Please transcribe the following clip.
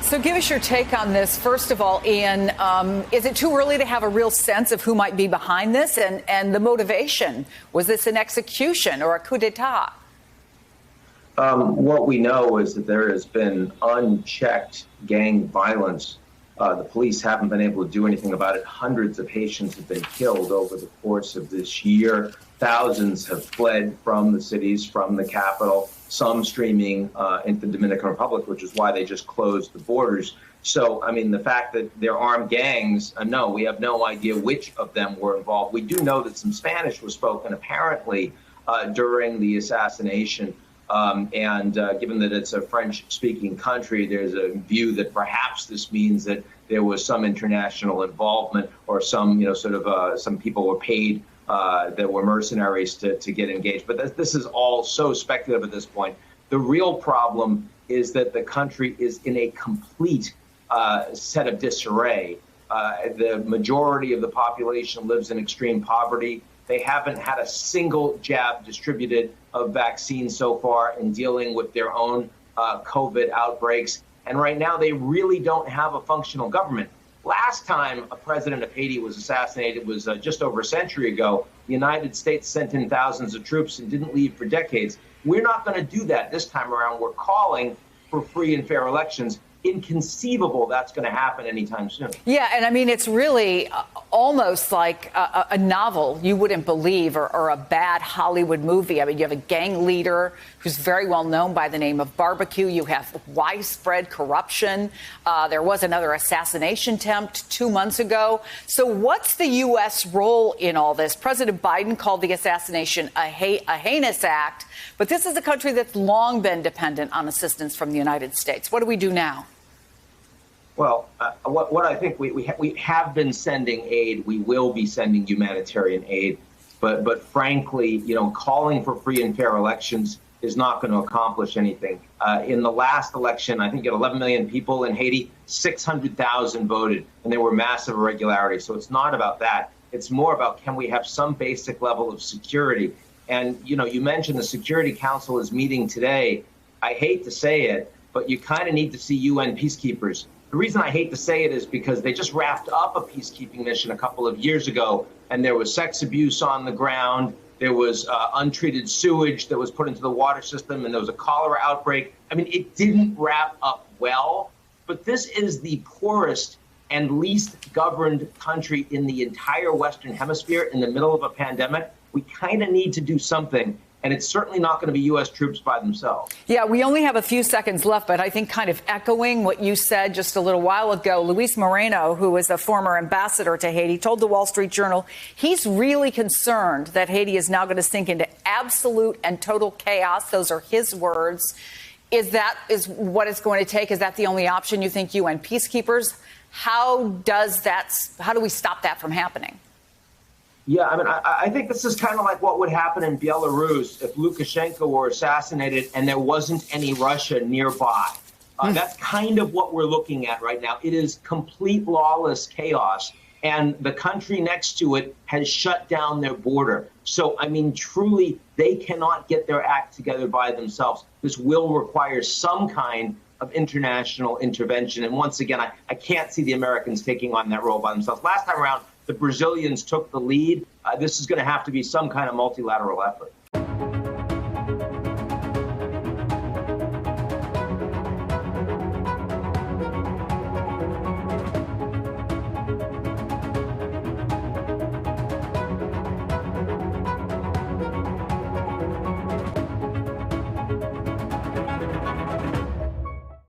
So give us your take on this. First of all, Ian, is it too early to have a real sense of who might be behind this and the motivation? Was this an execution or a coup d'etat? What we know is that there has been unchecked gang violence. The police haven't been able to do anything about it. Hundreds of Haitians have been killed over the course of this year. Thousands have fled from the cities, from the capital, some streaming into the Dominican Republic, which is why they just closed the borders. So, I mean, the fact that they're armed gangs, no, we have no idea which of them were involved. We do know that some Spanish was spoken, apparently, during the assassination. Given that it's a French-speaking country, there's a view that perhaps this means that there was some international involvement or some, some people were paid that were mercenaries to get engaged. But this is all so speculative at this point. The real problem is that the country is in a complete set of disarray. The majority of the population lives in extreme poverty. They haven't had a single jab distributed of vaccines so far in dealing with their own COVID outbreaks. And right now, they really don't have a functional government. Last time a president of Haiti was assassinated was just over a century ago. The United States sent in thousands of troops and didn't leave for decades. We're not going to do that this time around. We're calling for free and fair elections. Inconceivable that's going to happen anytime soon. Yeah, and I mean, it's really almost like a novel you wouldn't believe or a bad Hollywood movie. I mean, you have a gang leader who's very well known by the name of Barbecue. You have widespread corruption. There was another assassination attempt 2 months ago. So what's the U.S. role in all this? President Biden called the assassination a heinous act, but this is a country that's long been dependent on assistance from the United States. What do we do now? Well, what I think we have been sending aid. We will be sending humanitarian aid. But frankly, calling for free and fair elections is not going to accomplish anything. In the last election, I think 11 million people in Haiti, 600,000 voted, and there were massive irregularities. So it's not about that. It's more about, can we have some basic level of security? And, you mentioned the Security Council is meeting today. I hate to say it, but you kind of need to see UN peacekeepers. The reason I hate to say it is because they just wrapped up a peacekeeping mission a couple of years ago, and there was sex abuse on the ground. There was untreated sewage that was put into the water system, and there was a cholera outbreak. I mean, it didn't wrap up well, but this is the poorest and least governed country in the entire Western Hemisphere in the middle of a pandemic. We kind of need to do something. And it's certainly not going to be U.S. troops by themselves. Yeah, we only have a few seconds left, but I think kind of echoing what you said just a little while ago, Luis Moreno, who is a former ambassador to Haiti, told the Wall Street Journal he's really concerned that Haiti is now going to sink into absolute and total chaos. Those are his words. Is what it's going to take? Is that the only option, you think, UN peacekeepers? How do we stop that from happening? Yeah, I mean, I think this is kind of like what would happen in Belarus if Lukashenko were assassinated and there wasn't any Russia nearby. That's kind of what we're looking at right now. It is complete lawless chaos, and the country next to it has shut down their border. So, I mean, truly, they cannot get their act together by themselves. This will require some kind of international intervention. And once again, I can't see the Americans taking on that role by themselves. Last time around, the Brazilians took the lead. This is going to have to be some kind of multilateral effort.